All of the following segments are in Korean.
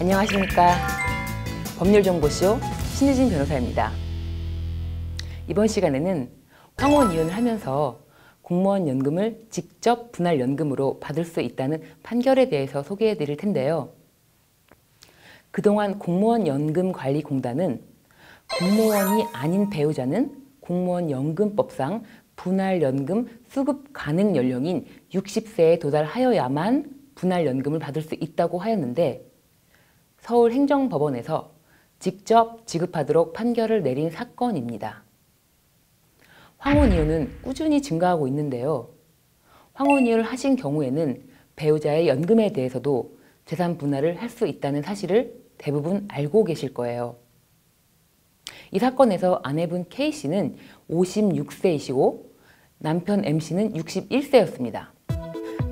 안녕하십니까. 법률정보쇼 신유진 변호사입니다. 이번 시간에는 황혼 이혼을 하면서 공무원 연금을 직접 분할 연금으로 받을 수 있다는 판결에 대해서 소개해 드릴 텐데요. 그동안 공무원 연금관리공단은 공무원이 아닌 배우자는 공무원 연금법상 분할 연금 수급 가능 연령인 60세에 도달하여야만 분할 연금을 받을 수 있다고 하였는데, 서울행정법원에서 직접 지급하도록 판결을 내린 사건입니다. 황혼이혼은 꾸준히 증가하고 있는데요. 황혼이혼을 하신 경우에는 배우자의 연금에 대해서도 재산 분할을 할 수 있다는 사실을 대부분 알고 계실 거예요. 이 사건에서 아내분 K씨는 56세이시고 남편 M씨는 61세였습니다.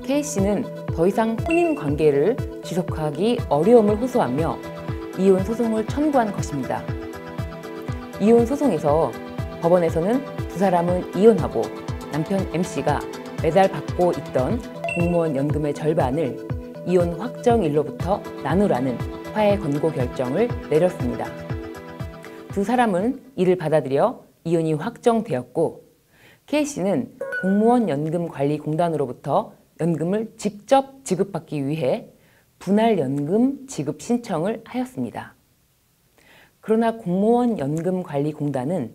K씨는 더 이상 혼인 관계를 지속하기 어려움을 호소하며 이혼 소송을 청구한 것입니다. 이혼 소송에서 법원에서는 두 사람은 이혼하고 남편 M씨가 매달 받고 있던 공무원 연금의 절반을 이혼 확정일로부터 나누라는 화해 권고 결정을 내렸습니다. 두 사람은 이를 받아들여 이혼이 확정되었고, K씨는 공무원 연금관리공단으로부터 연금을 직접 지급받기 위해 분할 연금 지급 신청을 하였습니다. 그러나 공무원 연금관리공단은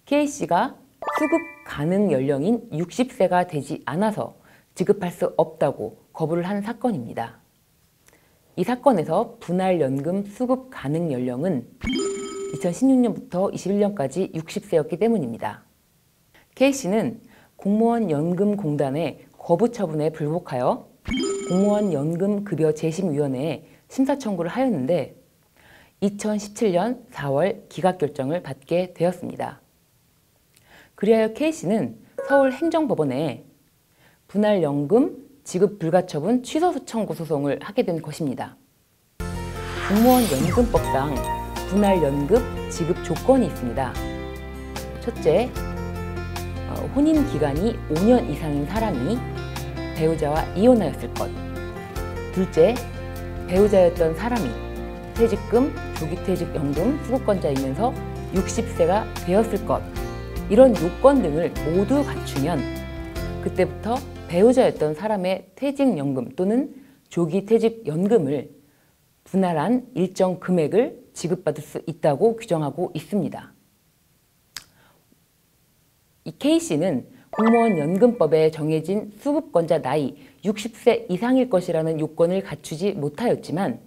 K씨가 수급 가능 연령인 60세가 되지 않아서 지급할 수 없다고 거부를 한 사건입니다. 이 사건에서 분할 연금 수급 가능 연령은 2016년부터 21년까지 60세였기 때문입니다. K씨는 공무원 연금공단의 거부 처분에 불복하여 공무원 연금급여 재심위원회에 심사 청구를 하였는데 2017년 4월 기각결정을 받게 되었습니다. 그리하여 K씨는 서울행정법원에 분할연금 지급 불가처분 취소 청구 소송을 하게 된 것입니다. 공무원 연금법상 분할연금 지급 조건이 있습니다. 첫째, 혼인 기간이 5년 이상인 사람이 배우자와 이혼하였을 것. 둘째, 배우자였던 사람이 퇴직금, 조기퇴직연금 수급권자이면서 60세가 되었을 것. 이런 요건 등을 모두 갖추면 그때부터 배우자였던 사람의 퇴직연금 또는 조기퇴직연금을 분할한 일정 금액을 지급받을 수 있다고 규정하고 있습니다. 이 K씨는 공무원 연금법에 정해진 수급권자 나이 60세 이상일 것이라는 요건을 갖추지 못하였지만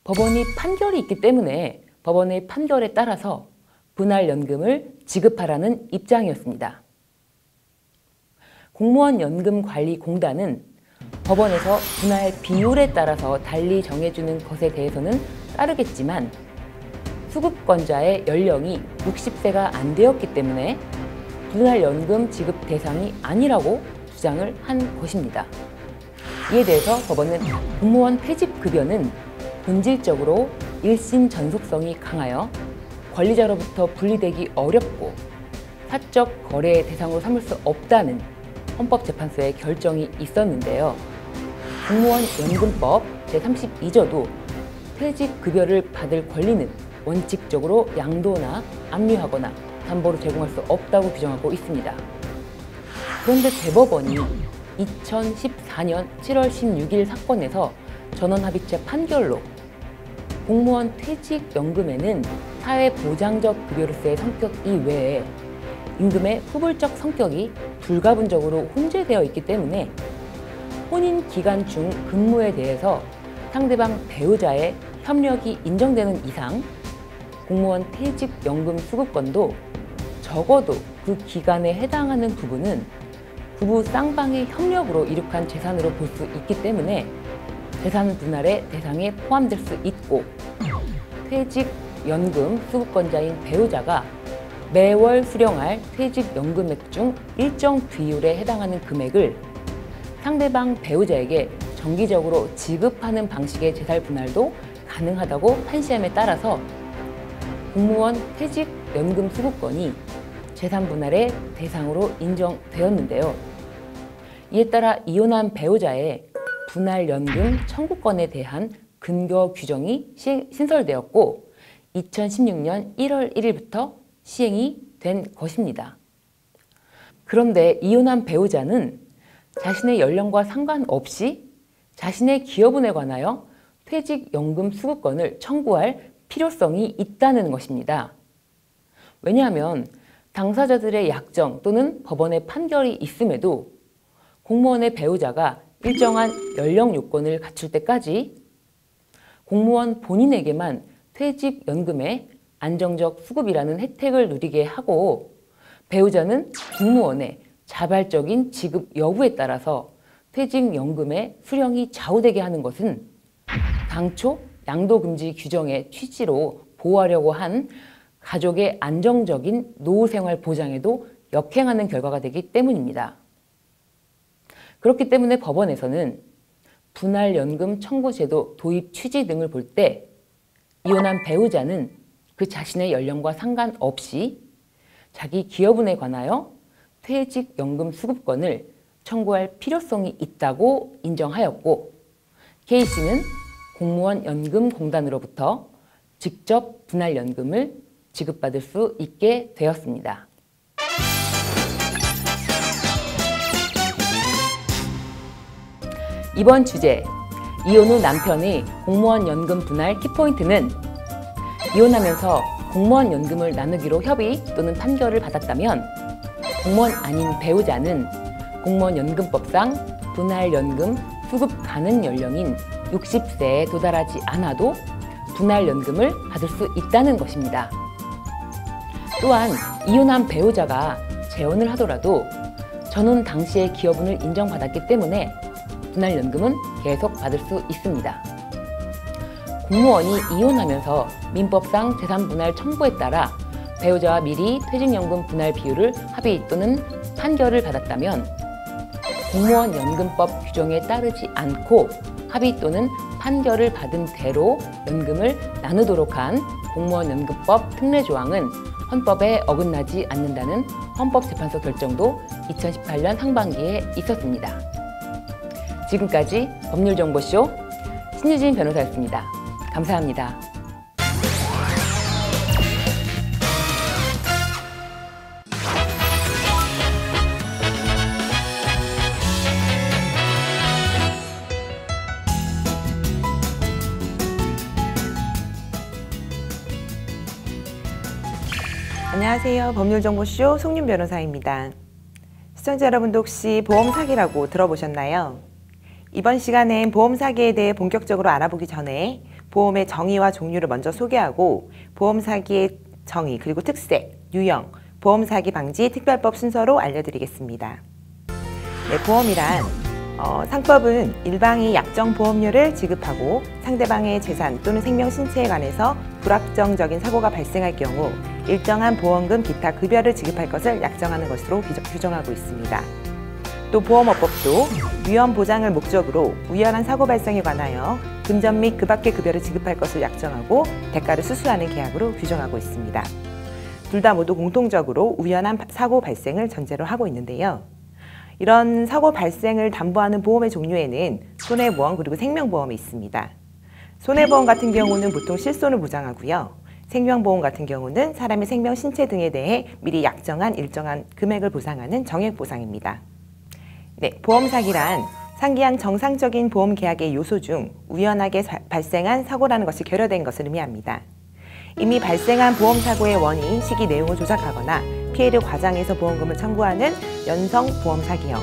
법원이 판결이 있기 때문에 법원의 판결에 따라서 분할연금을 지급하라는 입장이었습니다. 공무원 연금관리공단은 법원에서 분할 비율에 따라서 달리 정해주는 것에 대해서는 따르겠지만 수급권자의 연령이 60세가 안 되었기 때문에 분할연금 지급 대상이 아니라고 주장을 한 것입니다. 이에 대해서 법원은 공무원 퇴직급여는 본질적으로 일심 전속성이 강하여 권리자로부터 분리되기 어렵고 사적 거래의 대상으로 삼을 수 없다는 헌법재판소의 결정이 있었는데요. 공무원 연금법 제32조도 퇴직급여를 받을 권리는 원칙적으로 양도나 압류하거나 담보로 제공할 수 없다고 규정하고 있습니다. 그런데 대법원이 2014년 7월 16일 사건에서 전원합의체 판결로 공무원 퇴직연금에는 사회보장적 급여로서의 성격 이외에 임금의 후불적 성격이 불가분적으로 혼재되어 있기 때문에 혼인 기간 중 근무에 대해서 상대방 배우자의 협력이 인정되는 이상 공무원 퇴직연금 수급권도 적어도 그 기간에 해당하는 부분은 부부 쌍방의 협력으로 이룩한 재산으로 볼 수 있기 때문에 재산 분할의 대상에 포함될 수 있고, 퇴직연금 수급권자인 배우자가 매월 수령할 퇴직연금액 중 일정 비율에 해당하는 금액을 상대방 배우자에게 정기적으로 지급하는 방식의 재산 분할도 가능하다고 판시함에 따라서 공무원 퇴직연금 수급권이 재산 분할의 대상으로 인정되었는데요. 이에 따라 이혼한 배우자의 분할연금 청구권에 대한 근거 규정이 신설되었고 2016년 1월 1일부터 시행이 된 것입니다. 그런데 이혼한 배우자는 자신의 연령과 상관없이 자신의 기여분에 관하여 퇴직연금 수급권을 청구할 필요성이 있다는 것입니다. 왜냐하면 당사자들의 약정 또는 법원의 판결이 있음에도 공무원의 배우자가 일정한 연령 요건을 갖출 때까지 공무원 본인에게만 퇴직연금의 안정적 수급이라는 혜택을 누리게 하고 배우자는 공무원의 자발적인 지급 여부에 따라서 퇴직연금의 수령이 좌우되게 하는 것은 당초 양도금지 규정의 취지로 보호하려고 한 가족의 안정적인 노후생활 보장에도 역행하는 결과가 되기 때문입니다. 그렇기 때문에 법원에서는 분할연금 청구제도 도입 취지 등을 볼 때 이혼한 배우자는 그 자신의 연령과 상관없이 자기 기여분에 관하여 퇴직연금 수급권을 청구할 필요성이 있다고 인정하였고 K씨는 공무원 연금공단으로부터 직접 분할연금을 지급받을 수 있게 되었습니다. 이번 주제, 이혼 후 남편의 공무원 연금 분할 키포인트는 이혼하면서 공무원 연금을 나누기로 협의 또는 판결을 받았다면 공무원 아닌 배우자는 공무원 연금법상 분할연금 수급 가능 연령인 60세에 도달하지 않아도 분할연금을 받을 수 있다는 것입니다. 또한 이혼한 배우자가 재혼을 하더라도 전혼 당시의 기여분을 인정받았기 때문에 분할연금은 계속 받을 수 있습니다. 공무원이 이혼하면서 민법상 재산분할 청구에 따라 배우자와 미리 퇴직연금 분할 비율을 합의 또는 판결을 받았다면 공무원 연금법 규정에 따르지 않고 합의 또는 판결을 받은 대로 연금을 나누도록 한 공무원 연금법 특례조항은 헌법에 어긋나지 않는다는 헌법재판소 결정도 2018년 상반기에 있었습니다. 지금까지 법률정보쇼 신유진 변호사였습니다. 감사합니다. 안녕하세요. 법률정보쇼 송윤 변호사입니다. 시청자 여러분도 혹시 보험 사기라고 들어보셨나요? 이번 시간엔 보험 사기에 대해 본격적으로 알아보기 전에 보험의 정의와 종류를 먼저 소개하고 보험 사기의 정의 그리고 특색, 유형, 보험 사기 방지 특별법 순서로 알려드리겠습니다. 네, 보험이란 상법은 일방이 약정 보험료를 지급하고 상대방의 재산 또는 생명 신체에 관해서 불확정적인 사고가 발생할 경우 일정한 보험금 기타 급여를 지급할 것을 약정하는 것으로 규정하고 있습니다. 또 보험업법도 위험 보장을 목적으로 우연한 사고 발생에 관하여 금전 및 그 밖의 급여를 지급할 것을 약정하고 대가를 수수하는 계약으로 규정하고 있습니다. 둘 다 모두 공통적으로 우연한 사고 발생을 전제로 하고 있는데요. 이런 사고 발생을 담보하는 보험의 종류에는 손해보험 그리고 생명보험이 있습니다. 손해보험 같은 경우는 보통 실손을 보장하고요. 생명보험 같은 경우는 사람의 생명, 신체 등에 대해 미리 약정한 일정한 금액을 보상하는 정액보상입니다. 네, 보험 사기란 상기한 정상적인 보험 계약의 요소 중 우연하게 발생한 사고라는 것이 결여된 것을 의미합니다. 이미 발생한 보험 사고의 원인, 시기, 내용을 조작하거나 피해를 과장해서 보험금을 청구하는 연성 보험 사기형,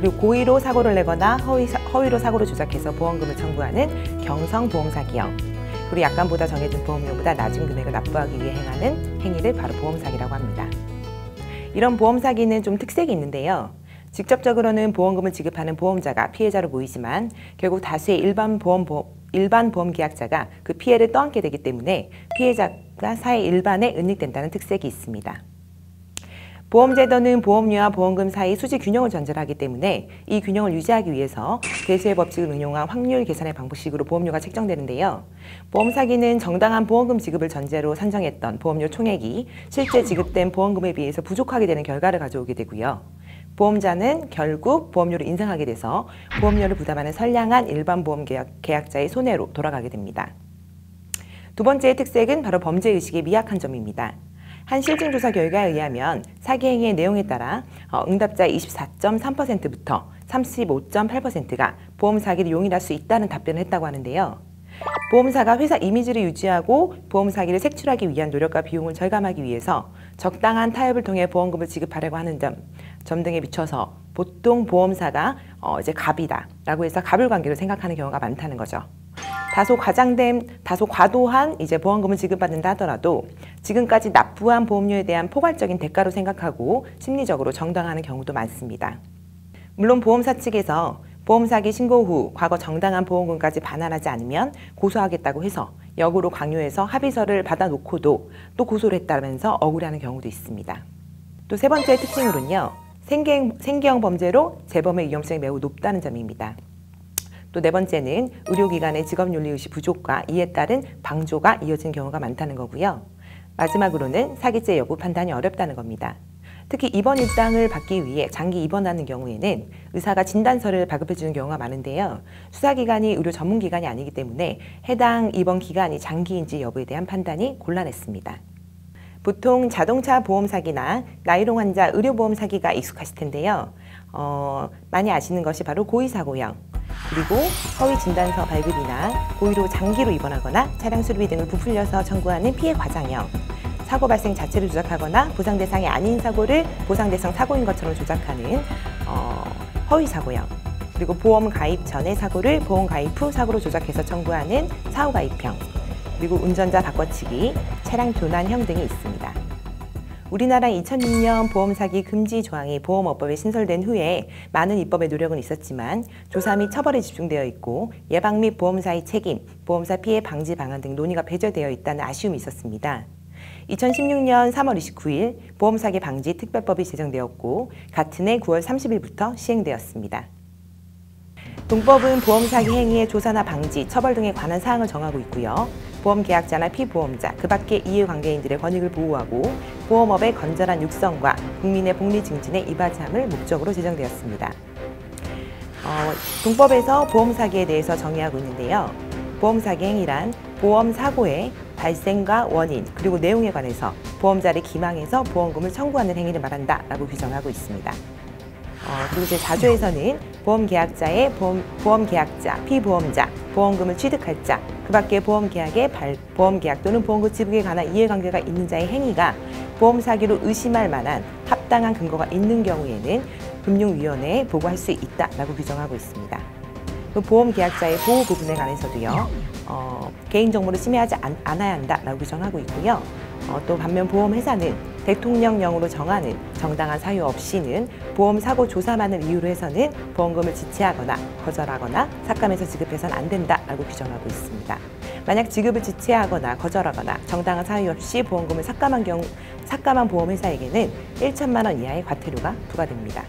그리고 고의로 사고를 내거나 허위로 사고를 조작해서 보험금을 청구하는 경성 보험 사기형, 그리고 약관보다 정해진 보험료보다 낮은 금액을 납부하기 위해 행하는 행위를 바로 보험 사기라고 합니다. 이런 보험 사기는 좀 특색이 있는데요. 직접적으로는 보험금을 지급하는 보험자가 피해자로 보이지만 결국 다수의 일반 보험 계약자가 그 피해를 떠안게 되기 때문에 피해자가 사회 일반에 은닉된다는 특색이 있습니다. 보험제도는 보험료와 보험금 사이 수지 균형을 전제로 하기 때문에 이 균형을 유지하기 위해서 대수의 법칙을 응용한 확률 계산의 방식으로 보험료가 책정되는데요. 보험 사기는 정당한 보험금 지급을 전제로 산정했던 보험료 총액이 실제 지급된 보험금에 비해서 부족하게 되는 결과를 가져오게 되고요. 보험자는 결국 보험료를 인상하게 돼서 보험료를 부담하는 선량한 일반 보험 계약자의 손해로 돌아가게 됩니다. 두 번째의 특색은 바로 범죄의식의 미약한 점입니다. 한 실증조사 결과에 의하면 사기 행위의 내용에 따라 응답자의 24.3%부터 35.8%가 보험 사기를 용인할 수 있다는 답변을 했다고 하는데요. 보험사가 회사 이미지를 유지하고 보험 사기를 색출하기 위한 노력과 비용을 절감하기 위해서 적당한 타협을 통해 보험금을 지급하려고 하는 점 등에 비춰서 보통 보험사가 이제 갑이다라고 해서 갑을관계로 생각하는 경우가 많다는 거죠. 다소 과도한 이제 보험금을 지급받는다 하더라도 지금까지 납부한 보험료에 대한 포괄적인 대가로 생각하고 심리적으로 정당화하는 경우도 많습니다. 물론 보험사 측에서 보험 사기 신고 후 과거 정당한 보험금까지 반환하지 않으면 고소하겠다고 해서 역으로 강요해서 합의서를 받아놓고도 또 고소를 했다면서 억울해하는 경우도 있습니다. 또 세 번째 특징으로는요, 생계형 범죄로 재범의 위험성이 매우 높다는 점입니다. 또 네 번째는 의료기관의 직업윤리의식 부족과 이에 따른 방조가 이어진 경우가 많다는 거고요. 마지막으로는 사기죄 여부 판단이 어렵다는 겁니다. 특히 입원 일당을 받기 위해 장기 입원하는 경우에는 의사가 진단서를 발급해주는 경우가 많은데요. 수사기관이 의료 전문기관이 아니기 때문에 해당 입원 기간이 장기인지 여부에 대한 판단이 곤란했습니다. 보통 자동차 보험 사기나 나이롱 환자 의료보험 사기가 익숙하실 텐데요. 많이 아시는 것이 바로 고의사고형, 그리고 허위 진단서 발급이나 고의로 장기로 입원하거나 차량 수리비 등을 부풀려서 청구하는 피해 과장형, 사고 발생 자체를 조작하거나 보상 대상이 아닌 사고를 보상 대상 사고인 것처럼 조작하는 허위 사고형, 그리고 보험 가입 전의 사고를 보험 가입 후 사고로 조작해서 청구하는 사후 가입형, 그리고 운전자 바꿔치기, 차량 교난형 등이 있습니다. 우리나라 2006년 보험 사기 금지 조항이 보험업법에 신설된 후에 많은 입법의 노력은 있었지만 조사 및 처벌에 집중되어 있고 예방 및 보험사의 책임, 보험사 피해 방지 방안 등 논의가 배제되어 있다는 아쉬움이 있었습니다. 2016년 3월 29일 보험사기 방지 특별법이 제정되었고 같은 해 9월 30일부터 시행되었습니다. 동법은 보험사기 행위의 조사나 방지, 처벌 등에 관한 사항을 정하고 있고요. 보험계약자나 피보험자, 그 밖의 이해관계인들의 권익을 보호하고 보험업의 건전한 육성과 국민의 복리 증진에 이바지함을 목적으로 제정되었습니다. 동법에서 보험사기에 대해서 정의하고 있는데요. 보험사기 행위란 보험사고의 발생과 원인, 그리고 내용에 관해서 보험자를 기망해서 보험금을 청구하는 행위를 말한다라고 규정하고 있습니다. 그리고 제4조에서는 보험계약자의 보험계약자, 피보험자, 보험금을 취득할 자, 그 밖에 보험계약 또는 보험금 지급에 관한 이해관계가 있는 자의 행위가 보험사기로 의심할 만한 합당한 근거가 있는 경우에는 금융위원회에 보고할 수 있다라고 규정하고 있습니다. 그 보험계약자의 보호 부분에 관해서도요, 개인정보를 침해하지 않아야 한다라고 규정하고 있고요. 또 반면 보험회사는 대통령령으로 정하는 정당한 사유 없이는 보험사고 조사만을 이유로 해서는 보험금을 지체하거나 거절하거나 삭감해서 지급해서는 안 된다라고 규정하고 있습니다. 만약 지급을 지체하거나 거절하거나 정당한 사유 없이 보험금을 삭감한 보험회사에게는 1천만 원 이하의 과태료가 부과됩니다.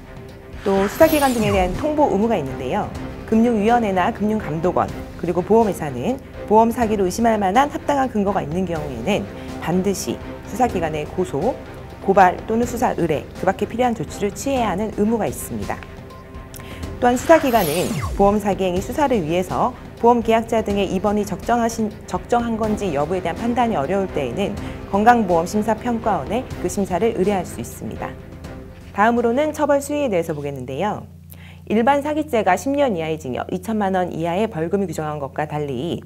또 수사기관 등에 대한 통보 의무가 있는데요. 금융위원회나 금융감독원, 그리고 보험회사는 보험 사기로 의심할 만한 합당한 근거가 있는 경우에는 반드시 수사기관에 고소, 고발 또는 수사 의뢰, 그 밖에 필요한 조치를 취해야 하는 의무가 있습니다. 또한 수사기관은 보험 사기 행위 수사를 위해서 보험계약자 등의 입원이 적정한 건지 여부에 대한 판단이 어려울 때에는 건강보험심사평가원에 그 심사를 의뢰할 수 있습니다. 다음으로는 처벌 수위에 대해서 보겠는데요. 일반 사기죄가 10년 이하의 징역, 2천만 원 이하의 벌금이 규정한 것과 달리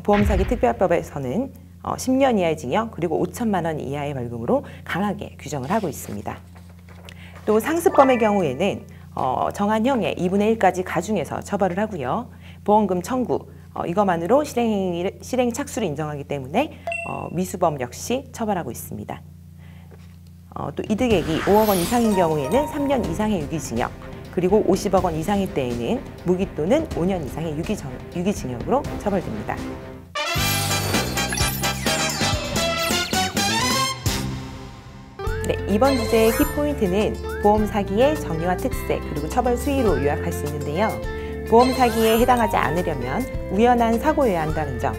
보험사기 특별법에서는 10년 이하의 징역 그리고 5천만 원 이하의 벌금으로 강하게 규정을 하고 있습니다. 또 상습범의 경우에는 정한 형의 2분의 1까지 가중해서 처벌을 하고요. 보험금 청구, 이것만으로 실행 착수를 인정하기 때문에 미수범 역시 처벌하고 있습니다. 또 이득액이 5억 원 이상인 경우에는 3년 이상의 유기징역, 그리고 50억 원 이상일 때에는 무기 또는 5년 이상의 유기징역으로 처벌됩니다. 네, 이번 주제의 키포인트는 보험 사기의 정의와 특색, 그리고 처벌 수위로 요약할 수 있는데요. 보험 사기에 해당하지 않으려면 우연한 사고여야 한다는 점,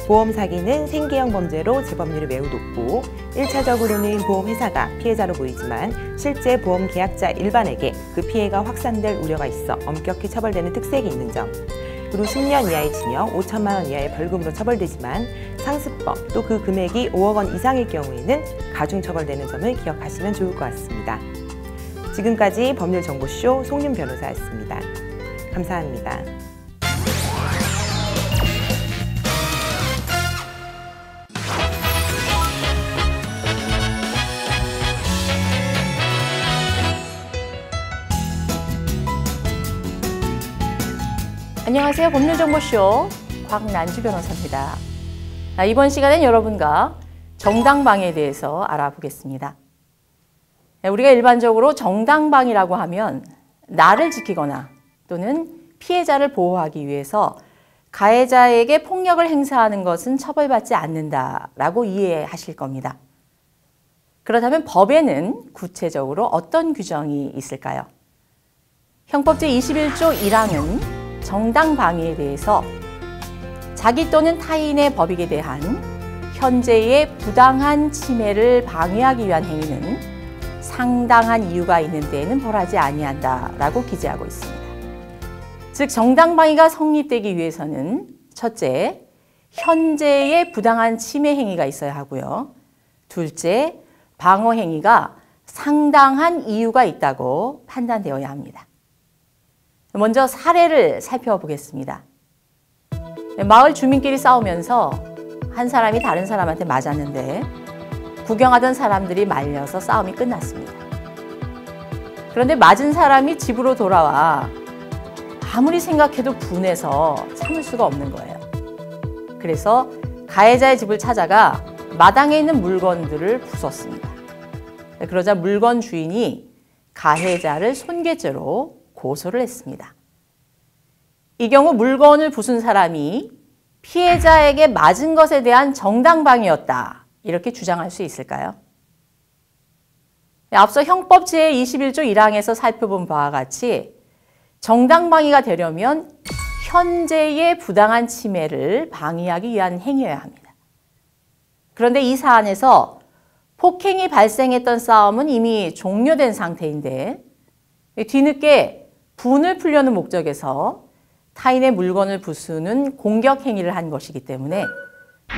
보험 사기는 생계형 범죄로 재범률이 매우 높고 1차적으로는 보험회사가 피해자로 보이지만 실제 보험 계약자 일반에게 그 피해가 확산될 우려가 있어 엄격히 처벌되는 특색이 있는 점, 그리고 10년 이하의 징역, 5천만 원 이하의 벌금으로 처벌되지만 상습범 또 그 금액이 5억 원 이상일 경우에는 가중 처벌되는 점을 기억하시면 좋을 것 같습니다. 지금까지 법률정보쇼 송윤 변호사였습니다. 감사합니다. 안녕하세요. 법률정보쇼 곽난주 변호사입니다. 이번 시간엔 여러분과 정당방위에 대해서 알아보겠습니다. 우리가 일반적으로 정당방위라고 하면 나를 지키거나 또는 피해자를 보호하기 위해서 가해자에게 폭력을 행사하는 것은 처벌받지 않는다라고 이해하실 겁니다. 그렇다면 법에는 구체적으로 어떤 규정이 있을까요? 형법 제21조 1항은 정당방위에 대해서 자기 또는 타인의 법익에 대한 현재의 부당한 침해를 방해하기 위한 행위는 상당한 이유가 있는 데에는 벌하지 아니한다라고 기재하고 있습니다. 즉 정당방위가 성립되기 위해서는 첫째, 현재의 부당한 침해 행위가 있어야 하고요. 둘째, 방어 행위가 상당한 이유가 있다고 판단되어야 합니다. 먼저 사례를 살펴보겠습니다. 마을 주민끼리 싸우면서 한 사람이 다른 사람한테 맞았는데 구경하던 사람들이 말려서 싸움이 끝났습니다. 그런데 맞은 사람이 집으로 돌아와 아무리 생각해도 분해서 참을 수가 없는 거예요. 그래서 가해자의 집을 찾아가 마당에 있는 물건들을 부쉈습니다. 그러자 물건 주인이 가해자를 손괴죄로 고소를 했습니다. 이 경우 물건을 부순 사람이 피해자에게 맞은 것에 대한 정당방위였다. 이렇게 주장할 수 있을까요? 앞서 형법 제21조 1항에서 살펴본 바와 같이 정당방위가 되려면 현재의 부당한 침해를 방해하기 위한 행위여야 합니다. 그런데 이 사안에서 폭행이 발생했던 싸움은 이미 종료된 상태인데 뒤늦게 분을 풀려는 목적에서 타인의 물건을 부수는 공격 행위를 한 것이기 때문에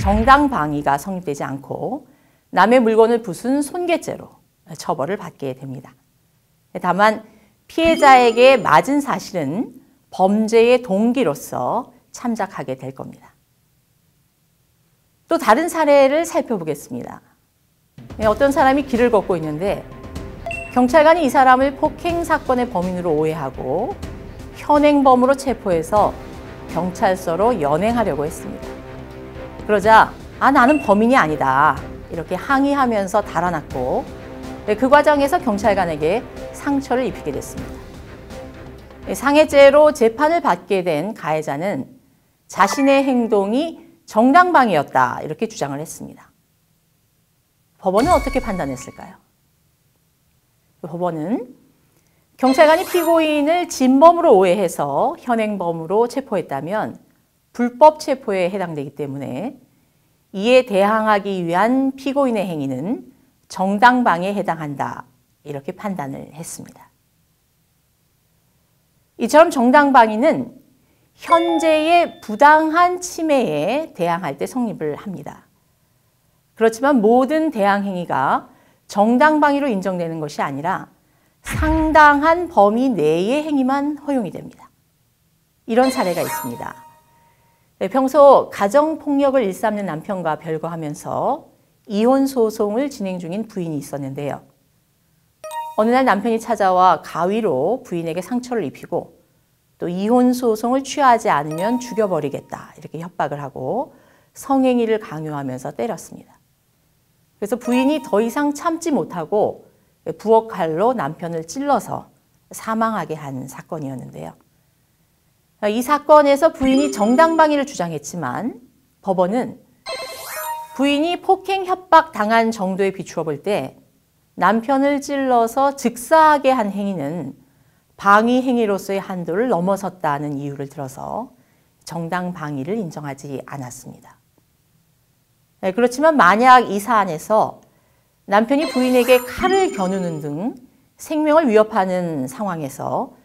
정당방위가 성립되지 않고 남의 물건을 부순 손괴죄로 처벌을 받게 됩니다. 다만 피해자에게 맞은 사실은 범죄의 동기로서 참작하게 될 겁니다. 또 다른 사례를 살펴보겠습니다. 어떤 사람이 길을 걷고 있는데 경찰관이 이 사람을 폭행 사건의 범인으로 오해하고 현행범으로 체포해서 경찰서로 연행하려고 했습니다. 그러자 나는 범인이 아니다 이렇게 항의하면서 달아났고 그 과정에서 경찰관에게 상처를 입히게 됐습니다. 상해죄로 재판을 받게 된 가해자는 자신의 행동이 정당방위였다 이렇게 주장을 했습니다. 법원은 어떻게 판단했을까요? 법원은 경찰관이 피고인을 진범으로 오해해서 현행범으로 체포했다면 불법 체포에 해당되기 때문에 이에 대항하기 위한 피고인의 행위는 정당방위에 해당한다 이렇게 판단을 했습니다. 이처럼 정당방위는 현재의 부당한 침해에 대항할 때 성립을 합니다. 그렇지만 모든 대항 행위가 정당방위로 인정되는 것이 아니라 상당한 범위 내의 행위만 허용이 됩니다. 이런 사례가 있습니다. 평소 가정폭력을 일삼는 남편과 별거하면서 이혼 소송을 진행 중인 부인이 있었는데요. 어느 날 남편이 찾아와 가위로 부인에게 상처를 입히고 또 이혼 소송을 취하지 않으면 죽여버리겠다 이렇게 협박을 하고 성행위를 강요하면서 때렸습니다. 그래서 부인이 더 이상 참지 못하고 부엌 칼로 남편을 찔러서 사망하게 한 사건이었는데요. 이 사건에서 부인이 정당방위를 주장했지만 법원은 부인이 폭행 협박 당한 정도에 비추어 볼 때 남편을 찔러서 즉사하게 한 행위는 방위 행위로서의 한도를 넘어섰다는 이유를 들어서 정당방위를 인정하지 않았습니다. 그렇지만 만약 이 사안에서 남편이 부인에게 칼을 겨누는 등 생명을 위협하는 상황에서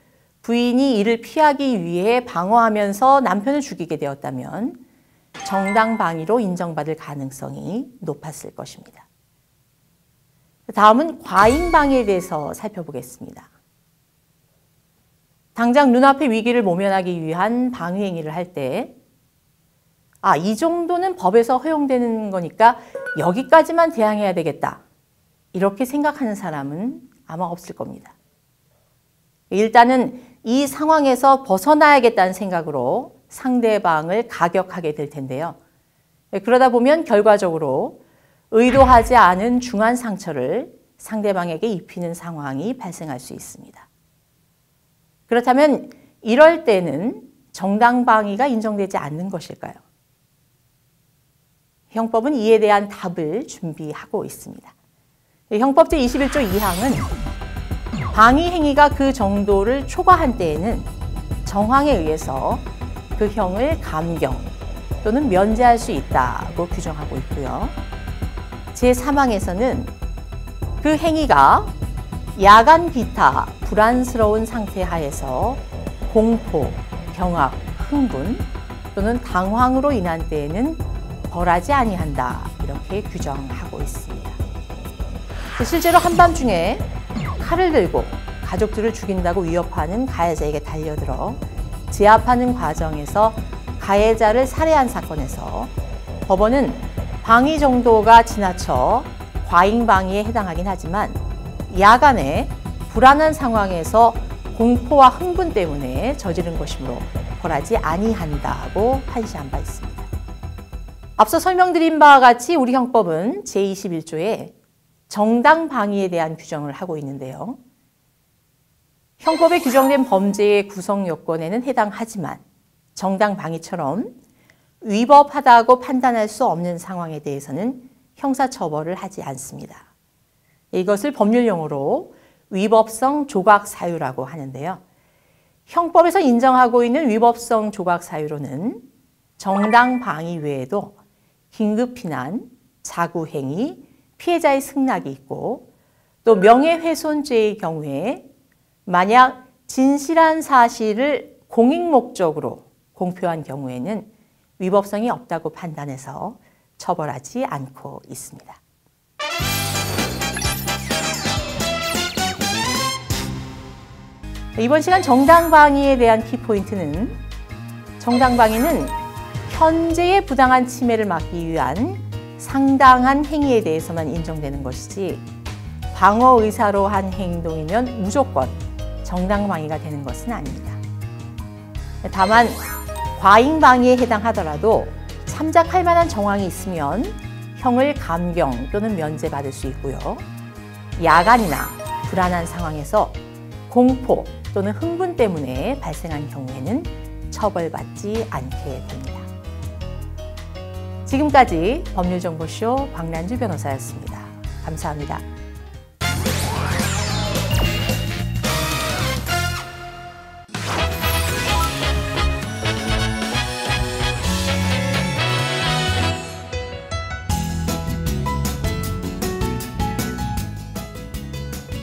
부인이 이를 피하기 위해 방어하면서 남편을 죽이게 되었다면 정당방위로 인정받을 가능성이 높았을 것입니다. 다음은 과잉방위에 대해서 살펴보겠습니다. 당장 눈앞의 위기를 모면하기 위한 방위 행위를 할 때 이 정도는 법에서 허용되는 거니까 여기까지만 대항해야 되겠다. 이렇게 생각하는 사람은 아마 없을 겁니다. 일단은 이 상황에서 벗어나야겠다는 생각으로 상대방을 가격하게 될 텐데요. 그러다 보면 결과적으로 의도하지 않은 중한 상처를 상대방에게 입히는 상황이 발생할 수 있습니다. 그렇다면 이럴 때는 정당방위가 인정되지 않는 것일까요? 형법은 이에 대한 답을 준비하고 있습니다. 형법 제21조 2항은 방위 행위가 그 정도를 초과한 때에는 정황에 의해서 그 형을 감경 또는 면제할 수 있다고 규정하고 있고요. 제3항에서는 그 행위가 야간 기타 불안스러운 상태 하에서 공포, 경악, 흥분 또는 당황으로 인한 때에는 벌하지 아니한다 이렇게 규정하고 있습니다. 실제로 한밤중에 칼을 들고 가족들을 죽인다고 위협하는 가해자에게 달려들어 제압하는 과정에서 가해자를 살해한 사건에서 법원은 방위 정도가 지나쳐 과잉방위에 해당하긴 하지만 야간에 불안한 상황에서 공포와 흥분 때문에 저지른 것이므로 벌하지 아니한다고 판시한 바 있습니다. 앞서 설명드린 바와 같이 우리 형법은 제21조에 정당방위에 대한 규정을 하고 있는데요. 형법에 규정된 범죄의 구성 요건에는 해당하지만 정당방위처럼 위법하다고 판단할 수 없는 상황에 대해서는 형사처벌을 하지 않습니다. 이것을 법률용어로 위법성 조각 사유라고 하는데요. 형법에서 인정하고 있는 위법성 조각 사유로는 정당방위 외에도 긴급피난, 자구행위, 피해자의 승낙이 있고 또 명예훼손죄의 경우에 만약 진실한 사실을 공익 목적으로 공표한 경우에는 위법성이 없다고 판단해서 처벌하지 않고 있습니다. 이번 시간 정당방위에 대한 키포인트는 정당방위는 현재의 부당한 침해를 막기 위한 상당한 행위에 대해서만 인정되는 것이지 방어 의사로 한 행동이면 무조건 정당방위가 되는 것은 아닙니다. 다만 과잉방위에 해당하더라도 참작할 만한 정황이 있으면 형을 감경 또는 면제받을 수 있고요. 야간이나 불안한 상황에서 공포 또는 흥분 때문에 발생한 경우에는 처벌받지 않게 됩니다. 지금까지 법률정보쇼 박란주 변호사였습니다. 감사합니다.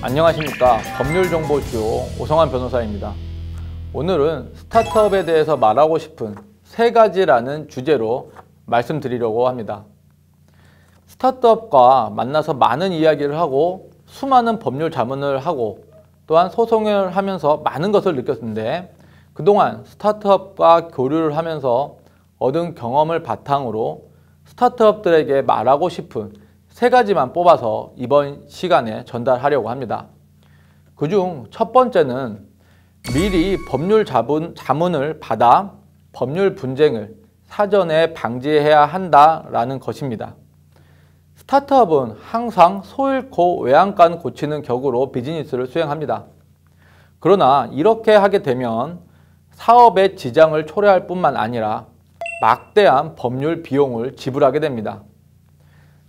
안녕하십니까. 법률정보쇼 오성환 변호사입니다. 오늘은 스타트업에 대해서 말하고 싶은 3가지라는 주제로 말씀드리려고 합니다. 스타트업과 만나서 많은 이야기를 하고 수많은 법률 자문을 하고 또한 소송을 하면서 많은 것을 느꼈는데 그동안 스타트업과 교류를 하면서 얻은 경험을 바탕으로 스타트업들에게 말하고 싶은 3가지만 뽑아서 이번 시간에 전달하려고 합니다. 그중 첫 번째는 미리 법률 자문을 받아 법률 분쟁을 사전에 방지해야 한다라는 것입니다. 스타트업은 항상 소 잃고 외양간 고치는 격으로 비즈니스를 수행합니다. 그러나 이렇게 하게 되면 사업에 지장을 초래할 뿐만 아니라 막대한 법률 비용을 지불하게 됩니다.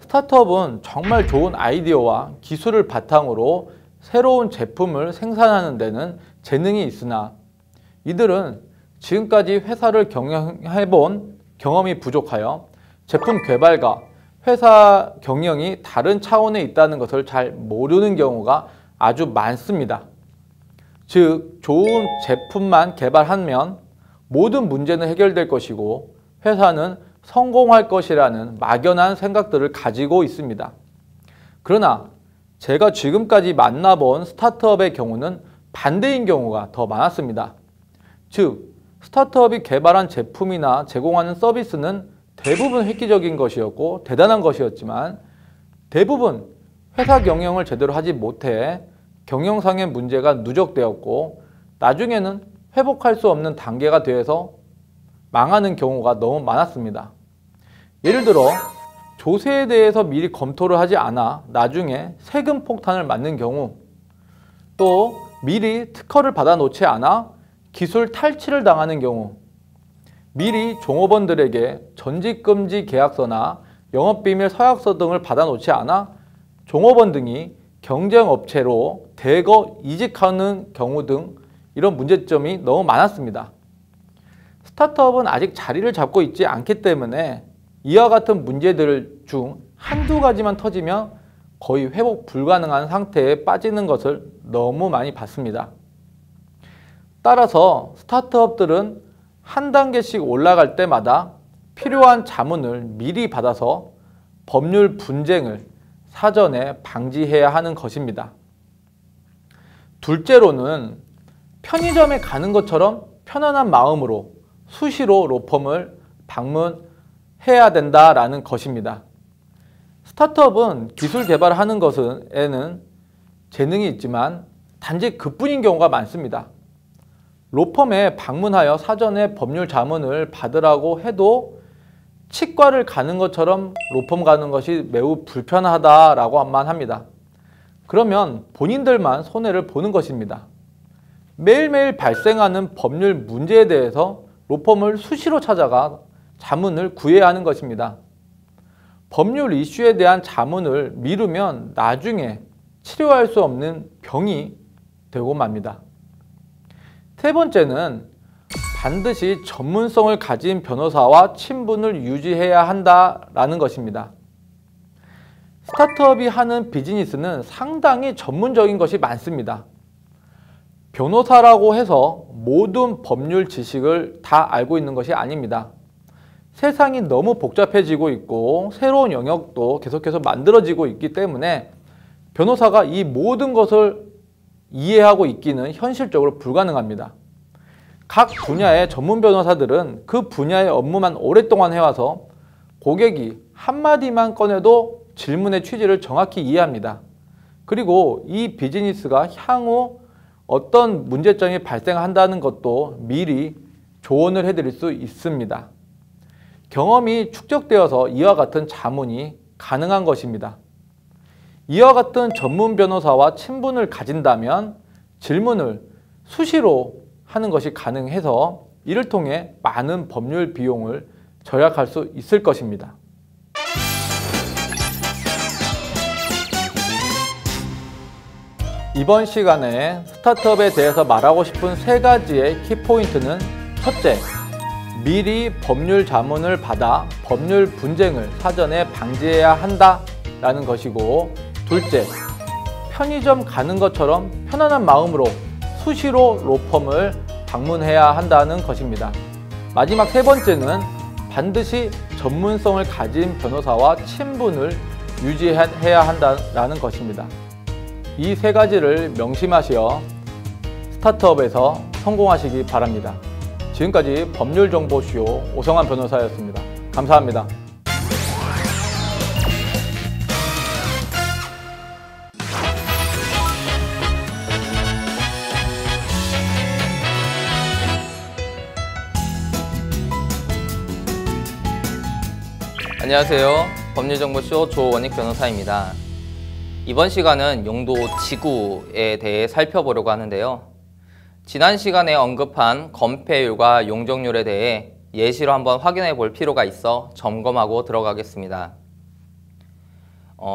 스타트업은 정말 좋은 아이디어와 기술을 바탕으로 새로운 제품을 생산하는 데는 재능이 있으나 이들은 지금까지 회사를 경영해본 경험이 부족하여 제품 개발과 회사 경영이 다른 차원에 있다는 것을 잘 모르는 경우가 아주 많습니다. 즉, 좋은 제품만 개발하면 모든 문제는 해결될 것이고 회사는 성공할 것이라는 막연한 생각들을 가지고 있습니다. 그러나 제가 지금까지 만나본 스타트업의 경우는 반대인 경우가 더 많았습니다. 즉, 스타트업이 개발한 제품이나 제공하는 서비스는 대부분 획기적인 것이었고 대단한 것이었지만 대부분 회사 경영을 제대로 하지 못해 경영상의 문제가 누적되었고 나중에는 회복할 수 없는 단계가 되어서 망하는 경우가 너무 많았습니다. 예를 들어 조세에 대해서 미리 검토를 하지 않아 나중에 세금 폭탄을 맞는 경우, 또 미리 특허를 받아 놓지 않아 기술 탈취를 당하는 경우, 미리 종업원들에게 전직금지 계약서나 영업비밀 서약서 등을 받아 놓지 않아 종업원 등이 경쟁업체로 대거 이직하는 경우 등 이런 문제점이 너무 많았습니다. 스타트업은 아직 자리를 잡고 있지 않기 때문에 이와 같은 문제들 중 한두 가지만 터지면 거의 회복 불가능한 상태에 빠지는 것을 너무 많이 봤습니다. 따라서 스타트업들은 한 단계씩 올라갈 때마다 필요한 자문을 미리 받아서 법률 분쟁을 사전에 방지해야 하는 것입니다. 둘째로는 편의점에 가는 것처럼 편안한 마음으로 수시로 로펌을 방문해야 된다라는 것입니다. 스타트업은 기술 개발하는 것에는 재능이 있지만 단지 그뿐인 경우가 많습니다. 로펌에 방문하여 사전에 법률 자문을 받으라고 해도 치과를 가는 것처럼 로펌 가는 것이 매우 불편하다라고만 합니다. 그러면 본인들만 손해를 보는 것입니다. 매일매일 발생하는 법률 문제에 대해서 로펌을 수시로 찾아가 자문을 구해야 하는 것입니다. 법률 이슈에 대한 자문을 미루면 나중에 치료할 수 없는 병이 되고 맙니다. 세 번째는 반드시 전문성을 가진 변호사와 친분을 유지해야 한다라는 것입니다. 스타트업이 하는 비즈니스는 상당히 전문적인 것이 많습니다. 변호사라고 해서 모든 법률 지식을 다 알고 있는 것이 아닙니다. 세상이 너무 복잡해지고 있고 새로운 영역도 계속해서 만들어지고 있기 때문에 변호사가 이 모든 것을 이해하고 있기는 현실적으로 불가능합니다. 각 분야의 전문 변호사들은 그 분야의 업무만 오랫동안 해와서 고객이 한마디만 꺼내도 질문의 취지를 정확히 이해합니다. 그리고 이 비즈니스가 향후 어떤 문제점이 발생한다는 것도 미리 조언을 해드릴 수 있습니다. 경험이 축적되어서 이와 같은 자문이 가능한 것입니다. 이와 같은 전문 변호사와 친분을 가진다면 질문을 수시로 하는 것이 가능해서 이를 통해 많은 법률 비용을 절약할 수 있을 것입니다. 이번 시간에 스타트업에 대해서 말하고 싶은 세 가지의 키포인트는 첫째, 미리 법률 자문을 받아 법률 분쟁을 사전에 방지해야 한다라는 것이고, 둘째, 편의점 가는 것처럼 편안한 마음으로 수시로 로펌을 방문해야 한다는 것입니다. 마지막 세 번째는 반드시 전문성을 가진 변호사와 친분을 유지해야 한다는 것입니다. 이 세 가지를 명심하시어 스타트업에서 성공하시기 바랍니다. 지금까지 법률정보쇼 오성환 변호사였습니다. 감사합니다. 안녕하세요. 법률정보쇼 조원익 변호사입니다. 이번 시간은 용도 지구에 대해 살펴보려고 하는데요. 지난 시간에 언급한 건폐율과 용적률에 대해 예시로 한번 확인해 볼 필요가 있어 점검하고 들어가겠습니다.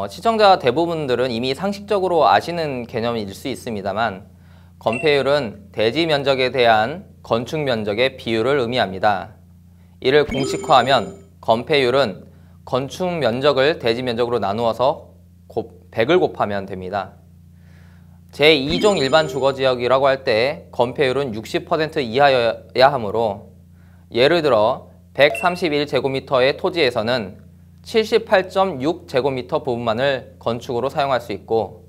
시청자 대부분들은 이미 상식적으로 아시는 개념일 수 있습니다만, 건폐율은 대지 면적에 대한 건축 면적의 비율을 의미합니다. 이를 공식화하면 건폐율은 건축 면적을 대지 면적으로 나누어서 100을 곱하면 됩니다. 제2종 일반 주거지역이라고 할 때 건폐율은 60% 이하여야 하므로 예를 들어 131제곱미터의 토지에서는 78.6제곱미터 부분만을 건축으로 사용할 수 있고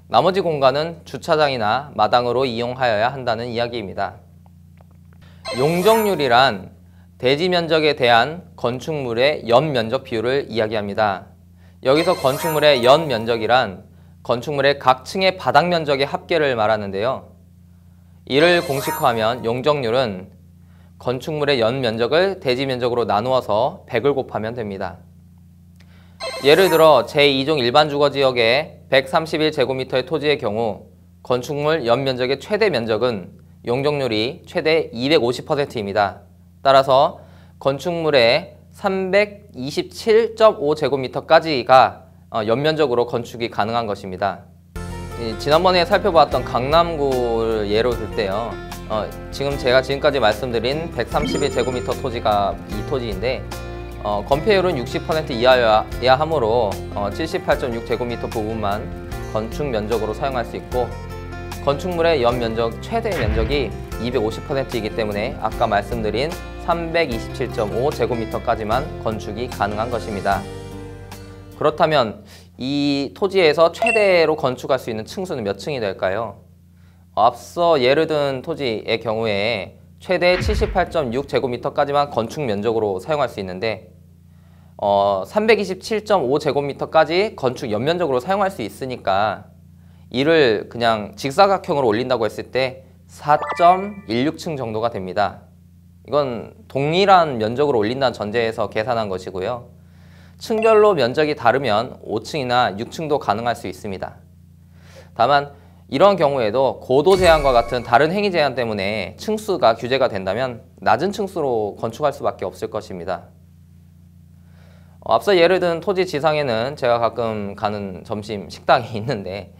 나머지 공간은 주차장이나 마당으로 이용하여야 한다는 이야기입니다. 용적률이란 대지 면적에 대한 건축물의 연면적 비율을 이야기합니다. 여기서 건축물의 연면적이란 건축물의 각 층의 바닥 면적의 합계를 말하는데요. 이를 공식화하면 용적률은 건축물의 연면적을 대지 면적으로 나누어서 100을 곱하면 됩니다. 예를 들어 제2종 일반 주거지역의 131제곱미터의 토지의 경우 건축물 연면적의 최대 면적은 용적률이 최대 250%입니다. 따라서 건축물의 327.5제곱미터까지가 연면적으로 건축이 가능한 것입니다. 지난번에 살펴봤던 강남구를 예로 들 때요. 지금 제가 지금까지 말씀드린 131제곱미터 토지가 이 토지인데 건폐율은 60% 이하여야 하므로 78.6제곱미터 부분만 건축 면적으로 사용할 수 있고 건축물의 연면적 최대 면적이 250%이기 때문에 아까 말씀드린 327.5제곱미터까지만 건축이 가능한 것입니다. 그렇다면 이 토지에서 최대로 건축할 수 있는 층수는 몇 층이 될까요? 앞서 예를 든 토지의 경우에 최대 78.6제곱미터까지만 건축 면적으로 사용할 수 있는데 327.5제곱미터까지 건축 연면적으로 사용할 수 있으니까 이를 그냥 직사각형으로 올린다고 했을 때 4.16층 정도가 됩니다. 이건 동일한 면적으로 올린다는 전제에서 계산한 것이고요. 층별로 면적이 다르면 5층이나 6층도 가능할 수 있습니다. 다만 이런 경우에도 고도 제한과 같은 다른 행위 제한 때문에 층수가 규제가 된다면 낮은 층수로 건축할 수밖에 없을 것입니다. 앞서 예를 든 토지 지상에는 제가 가끔 가는 점심 식당이 있는데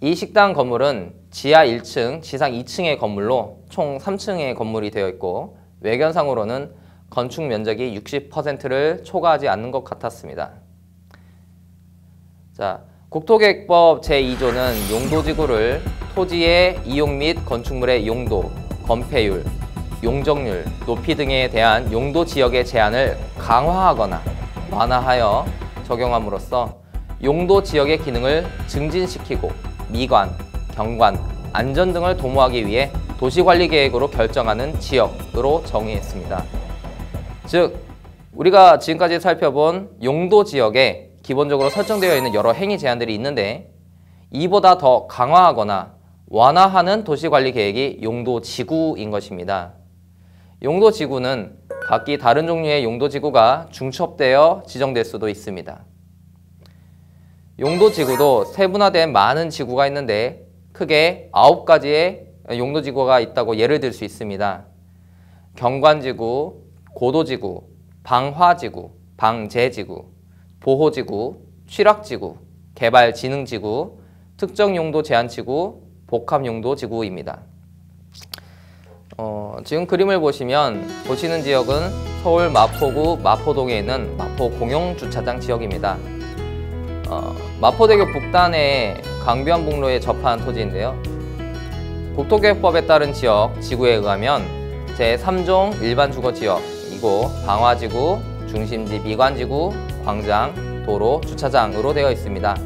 이 식당 건물은 지하 1층, 지상 2층의 건물로 총 3층의 건물이 되어 있고 외견상으로는 건축 면적이 60%를 초과하지 않는 것 같았습니다. 자, 국토계획법 제2조는 용도지구를 토지의 이용 및 건축물의 용도, 건폐율, 용적률, 높이 등에 대한 용도지역의 제한을 강화하거나 완화하여 적용함으로써 용도지역의 기능을 증진시키고 미관, 경관, 안전 등을 도모하기 위해 도시관리계획으로 결정하는 지역으로 정의했습니다. 즉, 우리가 지금까지 살펴본 용도지역에 기본적으로 설정되어 있는 여러 행위 제한들이 있는데 이보다 더 강화하거나 완화하는 도시관리계획이 용도지구인 것입니다. 용도지구는 각기 다른 종류의 용도지구가 중첩되어 지정될 수도 있습니다. 용도지구도 세분화된 많은 지구가 있는데 크게 9가지의 용도지구가 있다고 예를 들 수 있습니다. 경관지구, 고도지구, 방화지구, 방제지구, 보호지구, 취락지구, 개발진흥지구, 특정용도 제한지구, 복합용도지구입니다. 지금 그림을 보시는 지역은 서울 마포구 마포동에 있는 마포공용주차장 지역입니다. 마포대교 북단의 강변북로에 접한 토지인데요. 국토계획법에 따른 지역, 지구에 의하면 제3종 일반주거지역이고 방화지구, 중심지 미관지구, 광장, 도로, 주차장으로 되어 있습니다.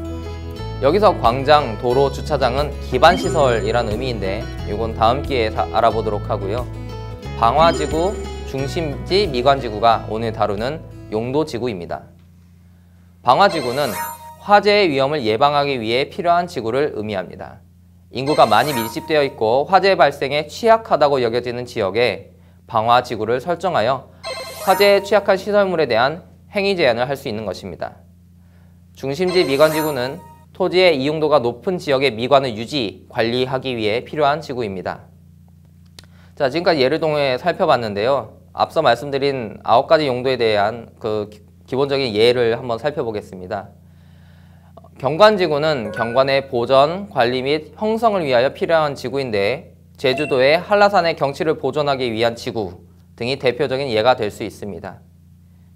여기서 광장, 도로, 주차장은 기반시설이라는 의미인데 이건 다음 기회에 알아보도록 하고요. 방화지구, 중심지 미관지구가 오늘 다루는 용도지구입니다. 방화지구는 화재의 위험을 예방하기 위해 필요한 지구를 의미합니다. 인구가 많이 밀집되어 있고 화재 발생에 취약하다고 여겨지는 지역에 방화지구를 설정하여 화재에 취약한 시설물에 대한 행위 제한을 할 수 있는 것입니다. 중심지 미관지구는 토지의 이용도가 높은 지역의 미관을 유지, 관리하기 위해 필요한 지구입니다. 자, 지금까지 예를 통해 살펴봤는데요. 앞서 말씀드린 9가지 용도에 대한 기본적인 예를 한번 살펴보겠습니다. 경관지구는 경관의 보전, 관리 및 형성을 위하여 필요한 지구인데 제주도의 한라산의 경치를 보존하기 위한 지구 등이 대표적인 예가 될 수 있습니다.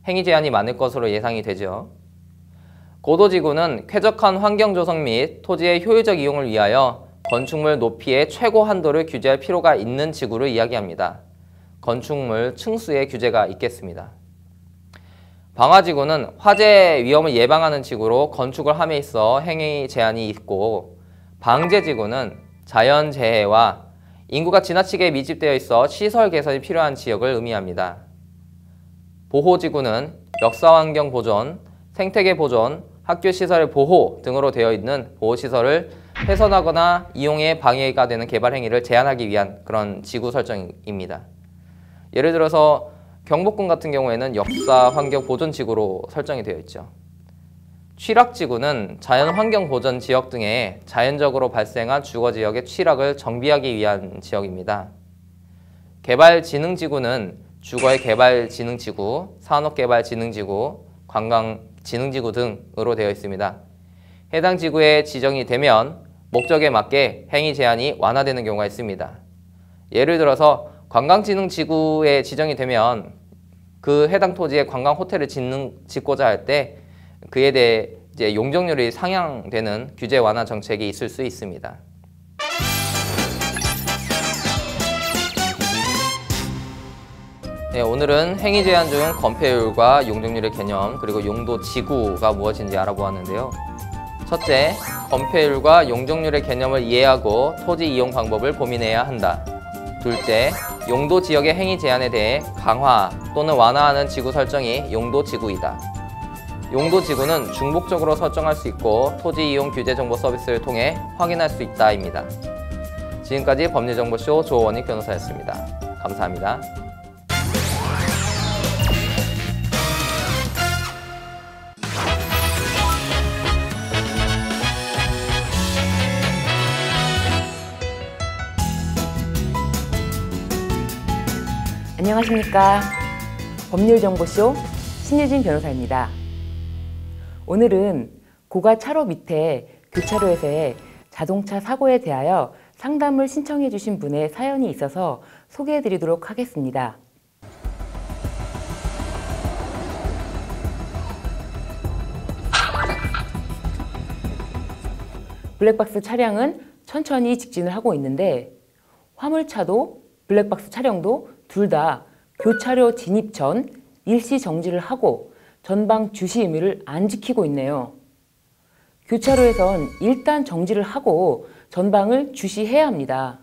행위 제한이 많을 것으로 예상이 되죠. 고도지구는 쾌적한 환경 조성 및 토지의 효율적 이용을 위하여 건축물 높이의 최고 한도를 규제할 필요가 있는 지구를 이야기합니다. 건축물 층수의 규제가 있겠습니다. 방화지구는 화재 위험을 예방하는 지구로 건축을 함에 있어 행위 제한이 있고, 방제지구는 자연재해와 인구가 지나치게 밀집되어 있어 시설 개선이 필요한 지역을 의미합니다. 보호지구는 역사환경 보존, 생태계 보존, 학교시설의 보호 등으로 되어 있는 보호시설을 훼손하거나 이용에 방해가 되는 개발 행위를 제한하기 위한 그런 지구 설정입니다. 예를 들어서 경복궁 같은 경우에는 역사환경보존지구로 설정이 되어 있죠. 취락지구는 자연환경보전 지역 등에 자연적으로 발생한 주거지역의 취락을 정비하기 위한 지역입니다. 개발진흥지구는 주거의 개발진흥지구, 산업개발진흥지구, 관광진흥지구 등으로 되어 있습니다. 해당 지구에 지정이 되면 목적에 맞게 행위 제한이 완화되는 경우가 있습니다. 예를 들어서 관광진흥지구에 지정이 되면 그 해당 토지에 관광 호텔을 짓고자 할 때 그에 대해 이제 용적률이 상향되는 규제 완화 정책이 있을 수 있습니다. 네, 오늘은 행위 제한 중 건폐율과 용적률의 개념, 그리고 용도 지구가 무엇인지 알아보았는데요. 첫째, 건폐율과 용적률의 개념을 이해하고 토지 이용 방법을 고민해야 한다. 둘째, 용도 지역의 행위 제한에 대해 강화 또는 완화하는 지구 설정이 용도 지구이다. 용도 지구는 중복적으로 설정할 수 있고 토지 이용 규제 정보 서비스를 통해 확인할 수 있다입니다. 지금까지 법률정보쇼 조원익 변호사였습니다. 감사합니다. 안녕하십니까. 법률정보쇼 신유진 변호사입니다. 오늘은 고가 차로 밑에 교차로에서의 자동차 사고에 대하여 상담을 신청해 주신 분의 사연이 있어서 소개해 드리도록 하겠습니다. 블랙박스 차량은 천천히 직진을 하고 있는데 화물차도 블랙박스 차량도 둘 다 교차로 진입 전 일시 정지를 하고 전방 주시 의무를 안 지키고 있네요. 교차로에선 일단 정지를 하고 전방을 주시해야 합니다.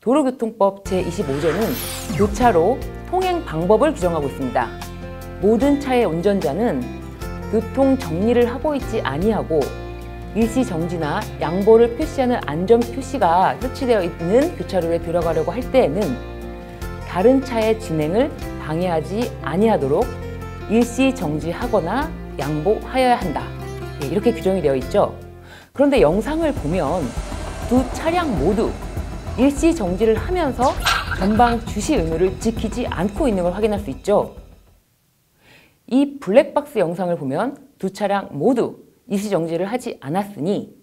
도로교통법 제25조는 교차로 통행 방법을 규정하고 있습니다. 모든 차의 운전자는 교통 정리를 하고 있지 아니하고 일시 정지나 양보를 표시하는 안전 표시가 설치되어 있는 교차로에 들어가려고 할 때에는 다른 차의 진행을 방해하지 아니하도록 일시 정지하거나 양보하여야 한다. 이렇게 규정이 되어 있죠. 그런데 영상을 보면 두 차량 모두 일시 정지를 하면서 전방 주시 의무를 지키지 않고 있는 걸 확인할 수 있죠. 이 블랙박스 영상을 보면 두 차량 모두 일시 정지를 하지 않았으니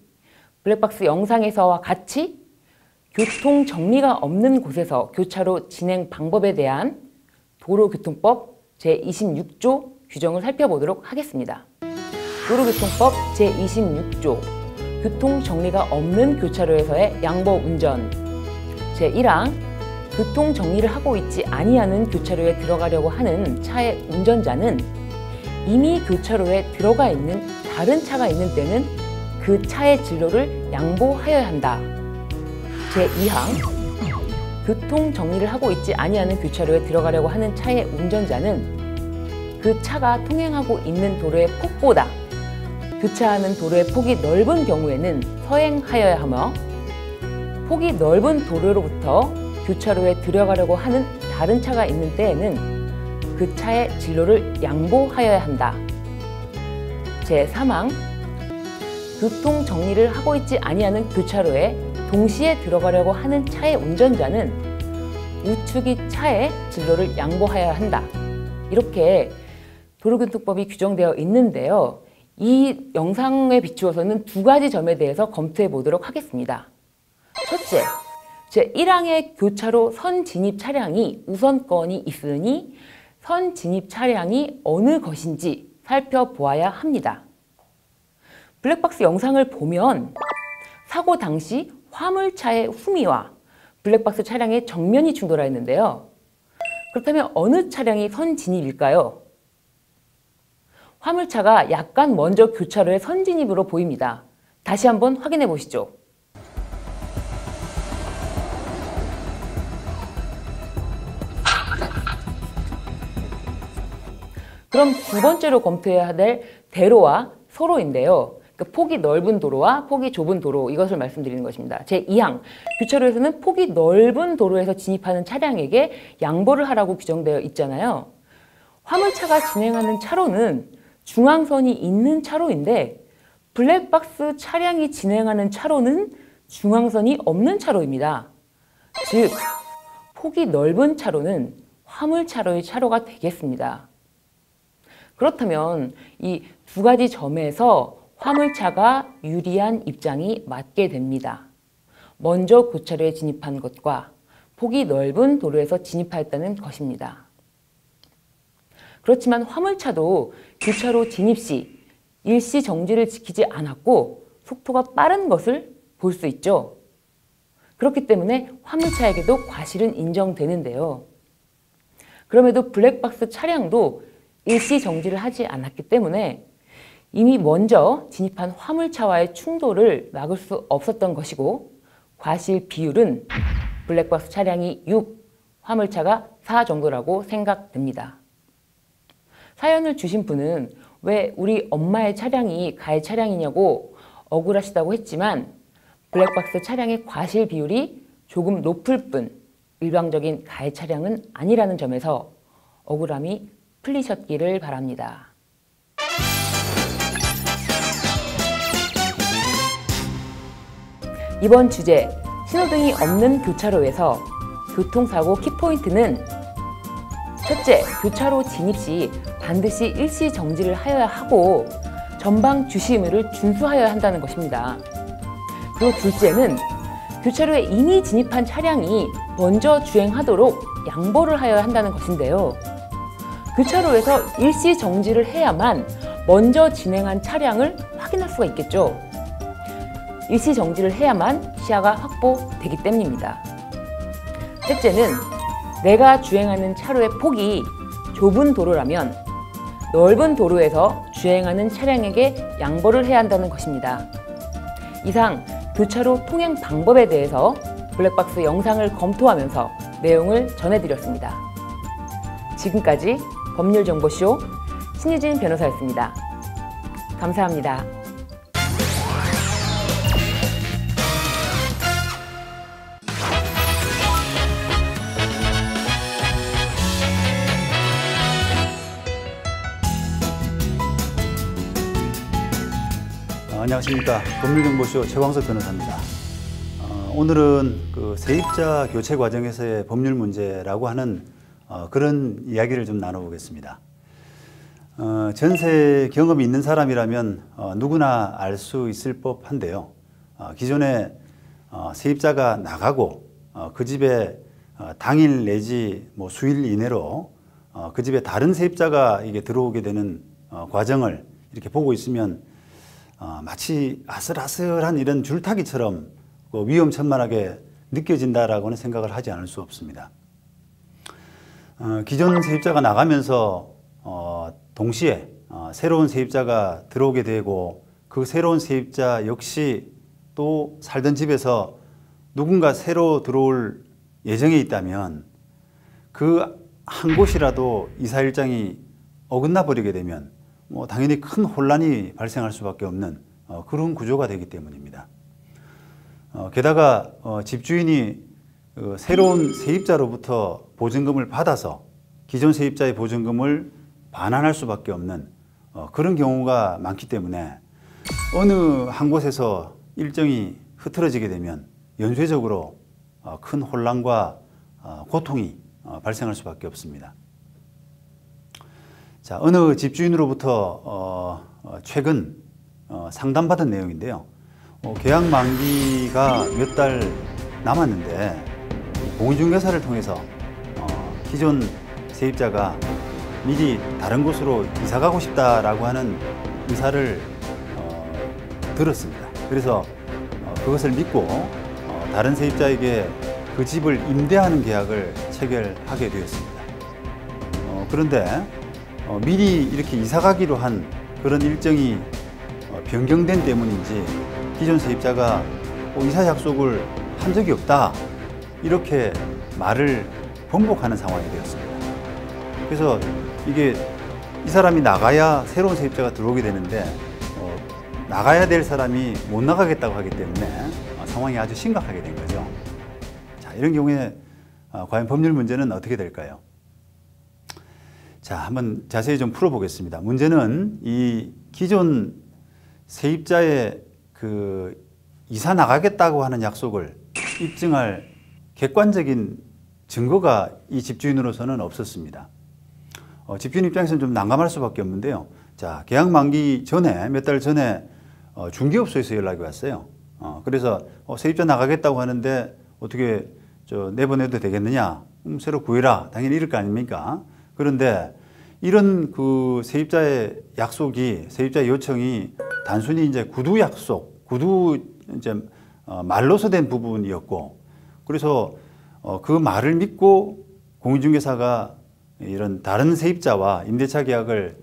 블랙박스 영상에서와 같이 교통 정리가 없는 곳에서 교차로 진행 방법에 대한 도로교통법 제26조 규정을 살펴보도록 하겠습니다. 도로교통법 제26조 교통 정리가 없는 교차로에서의 양보 운전 제1항 교통 정리를 하고 있지 아니하는 교차로에 들어가려고 하는 차의 운전자는 이미 교차로에 들어가 있는 다른 차가 있는 때는 그 차의 진로를 양보하여야 한다. 제2항 교통 정리를 하고 있지 아니하는 교차로에 들어가려고 하는 차의 운전자는 그 차가 통행하고 있는 도로의 폭보다 교차하는 도로의 폭이 넓은 경우에는 서행하여야 하며 폭이 넓은 도로로부터 교차로에 들어가려고 하는 다른 차가 있는 때에는 그 차의 진로를 양보하여야 한다. 제3항 교통 정리를 하고 있지 아니하는 교차로에 동시에 들어가려고 하는 차의 운전자는 우측이 차의 진로를 양보하여야 한다. 이렇게 도로교통법이 규정되어 있는데요. 이 영상에 비추어서는 두 가지 점에 대해서 검토해 보도록 하겠습니다. 첫째, 제1항의 교차로 선 진입 차량이 우선권이 있으니 선 진입 차량이 어느 것인지 살펴보아야 합니다. 블랙박스 영상을 보면 사고 당시 화물차의 후미와 블랙박스 차량의 정면이 충돌하였는데요. 그렇다면 어느 차량이 선 진입일까요? 화물차가 약간 먼저 교차로의 선 진입으로 보입니다. 다시 한번 확인해 보시죠. 그럼 두 번째로 검토해야 될 대로와 소로인데요. 그러니까 폭이 넓은 도로와 폭이 좁은 도로, 이것을 말씀드리는 것입니다. 제2항, 교차로에서는 폭이 넓은 도로에서 진입하는 차량에게 양보를 하라고 규정되어 있잖아요. 화물차가 진행하는 차로는 중앙선이 있는 차로인데 블랙박스 차량이 진행하는 차로는 중앙선이 없는 차로입니다. 즉, 폭이 넓은 차로는 화물차로의 차로가 되겠습니다. 그렇다면 이 두 가지 점에서 화물차가 유리한 입장이 맞게 됩니다. 먼저 교차로에 진입한 것과 폭이 넓은 도로에서 진입하였다는 것입니다. 그렇지만 화물차도 교차로 진입 시 일시 정지를 지키지 않았고 속도가 빠른 것을 볼 수 있죠. 그렇기 때문에 화물차에게도 과실은 인정되는데요. 그럼에도 블랙박스 차량도 일시 정지를 하지 않았기 때문에 이미 먼저 진입한 화물차와의 충돌을 막을 수 없었던 것이고, 과실 비율은 블랙박스 차량이 6, 화물차가 4 정도라고 생각됩니다. 사연을 주신 분은 왜 우리 엄마의 차량이 가해 차량이냐고 억울하시다고 했지만 블랙박스 차량의 과실 비율이 조금 높을 뿐 일방적인 가해 차량은 아니라는 점에서 억울함이 풀리셨기를 바랍니다. 이번 주제, 신호등이 없는 교차로에서 교통사고 키포인트는 첫째, 교차로 진입 시 반드시 일시 정지를 하여야 하고 전방 주시 의무를 준수하여야 한다는 것입니다. 그리고 둘째는 교차로에 이미 진입한 차량이 먼저 주행하도록 양보를 하여야 한다는 것인데요. 교차로에서 일시 정지를 해야만 먼저 진행한 차량을 확인할 수가 있겠죠. 일시 정지를 해야만 시야가 확보되기 때문입니다. 셋째는 내가 주행하는 차로의 폭이 좁은 도로라면 넓은 도로에서 주행하는 차량에게 양보를 해야 한다는 것입니다. 이상 교차로 통행 방법에 대해서 블랙박스 영상을 검토하면서 내용을 전해드렸습니다. 지금까지 법률정보쇼 신유진 변호사였습니다. 감사합니다. 안녕하십니까. 법률정보쇼 최광석 변호사입니다. 오늘은 그 세입자 교체 과정에서의 법률 문제라고 하는 그런 이야기를 좀 나눠보겠습니다. 전세 경험이 있는 사람이라면 누구나 알 수 있을 법한데요. 기존에 세입자가 나가고 그 집에 당일 내지 뭐 수일 이내로 그 집에 다른 세입자가 이게 들어오게 되는 과정을 이렇게 보고 있으면 마치 아슬아슬한 이런 줄타기처럼 위험천만하게 느껴진다라고는 생각을 하지 않을 수 없습니다. 기존 세입자가 나가면서 동시에 새로운 세입자가 들어오게 되고 그 새로운 세입자 역시 또 살던 집에서 누군가 새로 들어올 예정에 있다면 그 한 곳이라도 이사 일정이 어긋나 버리게 되면 당연히 큰 혼란이 발생할 수밖에 없는 그런 구조가 되기 때문입니다. 게다가 집주인이 새로운 세입자로부터 보증금을 받아서 기존 세입자의 보증금을 반환할 수밖에 없는 그런 경우가 많기 때문에 어느 한 곳에서 일정이 흐트러지게 되면 연쇄적으로 큰 혼란과 고통이 발생할 수밖에 없습니다. 자, 어느 집주인으로부터 최근 상담받은 내용인데요. 계약 만기가 몇 달 남았는데 공인중개사를 통해서 기존 세입자가 미리 다른 곳으로 이사 가고 싶다라고 하는 의사를 들었습니다. 그래서 그것을 믿고 다른 세입자에게 그 집을 임대하는 계약을 체결하게 되었습니다. 그런데 미리 이렇게 이사 가기로 한 그런 일정이 변경된 때문인지 기존 세입자가 이사 약속을 한 적이 없다 이렇게 말을 번복하는 상황이 되었습니다. 그래서 이게 이 사람이 나가야 새로운 세입자가 들어오게 되는데 나가야 될 사람이 못 나가겠다고 하기 때문에 상황이 아주 심각하게 된 거죠. 자, 이런 경우에 과연 법률 문제는 어떻게 될까요? 자, 한번 자세히 좀 풀어보겠습니다. 문제는 이 기존 세입자의 그 이사 나가겠다고 하는 약속을 입증할 객관적인 증거가 이 집주인으로서는 없었습니다. 집주인 입장에서는 좀 난감할 수밖에 없는데요. 자, 계약 만기 전에 몇 달 전에 중개업소에서 연락이 왔어요. 그래서 세입자 나가겠다고 하는데 어떻게 내보내도 되겠느냐? 새로 구해라. 당연히 이럴 거 아닙니까? 그런데 이런 그 세입자의 약속이, 세입자의 요청이 단순히 이제 구두 약속, 구두 이제 말로서 된 부분이었고, 그래서 그 말을 믿고 공인중개사가 이런 다른 세입자와 임대차 계약을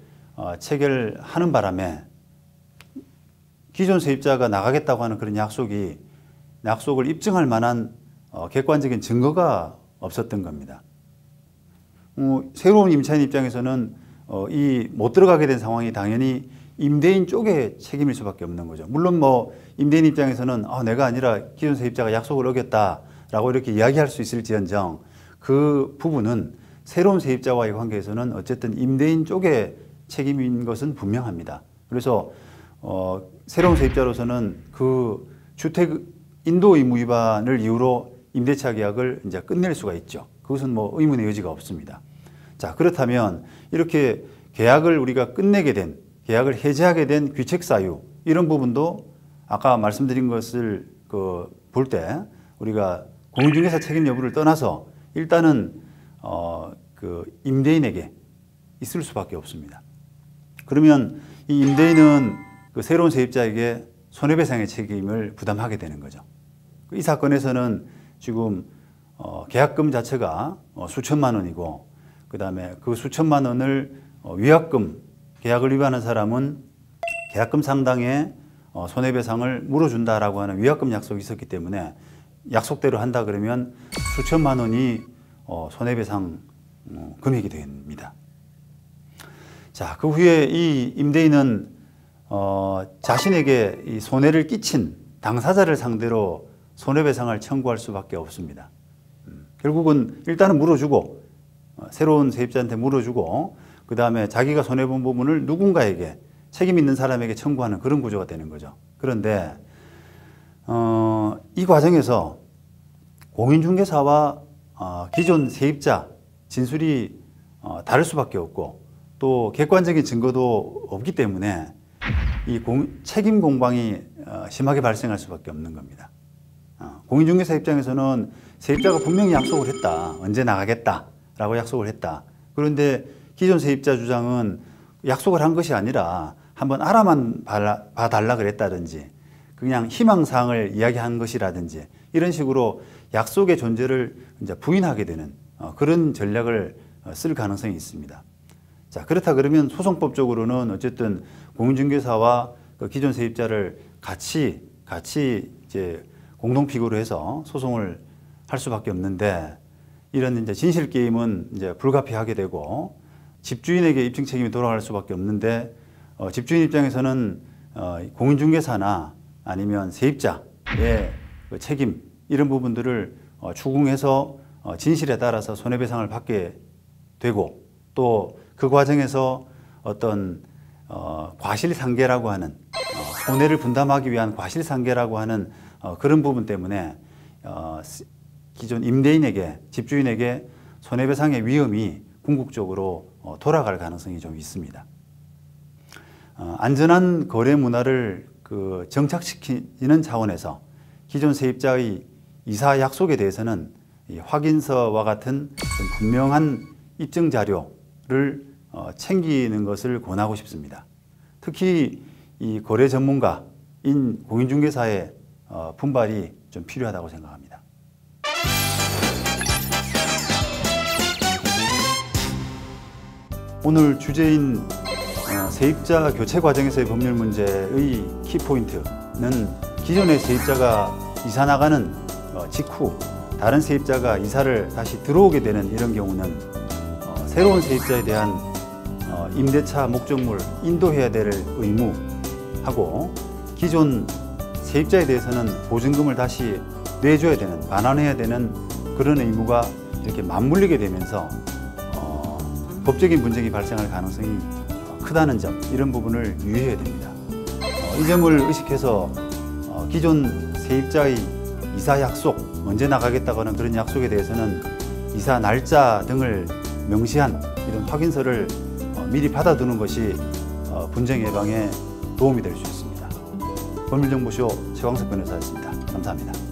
체결하는 바람에 기존 세입자가 나가겠다고 하는 그런 약속을 입증할 만한 객관적인 증거가 없었던 겁니다. 새로운 임차인 입장에서는 이 못 들어가게 된 상황이 당연히 임대인 쪽에 책임일 수밖에 없는 거죠. 물론 뭐 임대인 입장에서는 내가 아니라 기존 세입자가 약속을 어겼다라고 이렇게 이야기할 수 있을지언정 그 부분은 새로운 세입자와의 관계에서는 어쨌든 임대인 쪽에 책임인 것은 분명합니다. 그래서 새로운 세입자로서는 그 주택 인도 의무 위반을 이유로 임대차 계약을 이제 끝낼 수가 있죠. 그것은 뭐 의문의 여지가 없습니다. 자, 그렇다면 이렇게 계약을 우리가 끝내게 된, 계약을 해지하게 된 귀책 사유 이런 부분도 아까 말씀드린 것을 볼 때 우리가 공인중개사 책임 여부를 떠나서 일단은 그 임대인에게 있을 수밖에 없습니다. 그러면 이 임대인은 그 새로운 세입자에게 손해배상의 책임을 부담하게 되는 거죠. 이 사건에서는 지금 계약금 자체가 수천만 원이고 그 다음에 그 수천만 원을 위약금, 계약을 위반한 사람은 계약금 상당의 손해배상을 물어준다라고 하는 위약금 약속이 있었기 때문에 약속대로 한다 그러면 수천만 원이 손해배상 금액이 됩니다. 자, 그 후에 이 임대인은 자신에게 이 손해를 끼친 당사자를 상대로 손해배상을 청구할 수밖에 없습니다. 결국은 일단은 물어주고 새로운 세입자한테 물어주고 그 다음에 자기가 손해본 부분을 누군가에게 책임 있는 사람에게 청구하는 그런 구조가 되는 거죠. 그런데 이 과정에서 공인중개사와 기존 세입자 진술이 다를 수밖에 없고 또 객관적인 증거도 없기 때문에 이 책임 공방이 심하게 발생할 수밖에 없는 겁니다. 공인중개사 입장에서는 세입자가 분명히 약속을 했다. 언제 나가겠다라고 약속을 했다. 그런데 기존 세입자 주장은 약속을 한 것이 아니라 한번 알아만 봐달라 그랬다든지 그냥 희망사항을 이야기한 것이라든지 이런 식으로 약속의 존재를 이제 부인하게 되는 그런 전략을 쓸 가능성이 있습니다. 자, 그렇다 그러면 소송법적으로는 어쨌든 공인중개사와 그 기존 세입자를 같이 이제 공동피고로 해서 소송을 할 수밖에 없는데 이런 이제 진실 게임은 이제 불가피하게 되고 집주인에게 입증 책임이 돌아갈 수밖에 없는데 집주인 입장에서는 공인중개사나 아니면 세입자의 그 책임 이런 부분들을 추궁해서 진실에 따라서 손해배상을 받게 되고 또 그 과정에서 어떤 과실상계라고 하는 손해를 분담하기 위한 과실상계라고 하는 그런 부분 때문에 기존 임대인에게 집주인에게 손해배상의 위험이 궁극적으로 돌아갈 가능성이 좀 있습니다. 안전한 거래 문화를 정착시키는 차원에서 기존 세입자의 이사 약속에 대해서는 이 확인서와 같은 좀 분명한 입증 자료를 챙기는 것을 권하고 싶습니다. 특히 이 거래 전문가인 공인중개사의 분발이 좀 필요하다고 생각합니다. 오늘 주제인 세입자 교체 과정에서의 법률 문제의 키포인트는 기존의 세입자가 이사 나가는 직후 다른 세입자가 이사를 다시 들어오게 되는 이런 경우는 새로운 세입자에 대한 임대차 목적물 인도해야 될 의무하고 기존 세입자에 대해서는 보증금을 다시 내줘야 되는, 반환해야 되는 그런 의무가 이렇게 맞물리게 되면서 법적인 분쟁이 발생할 가능성이 크다는 점, 이런 부분을 유의해야 됩니다. 이 점을 의식해서 기존 세입자의 이사 약속, 언제 나가겠다고 하는 그런 약속에 대해서는 이사 날짜 등을 명시한 이런 확인서를 미리 받아두는 것이 분쟁 예방에 도움이 될 수 있습니다. 법률정보쇼 최광석 변호사였습니다. 감사합니다.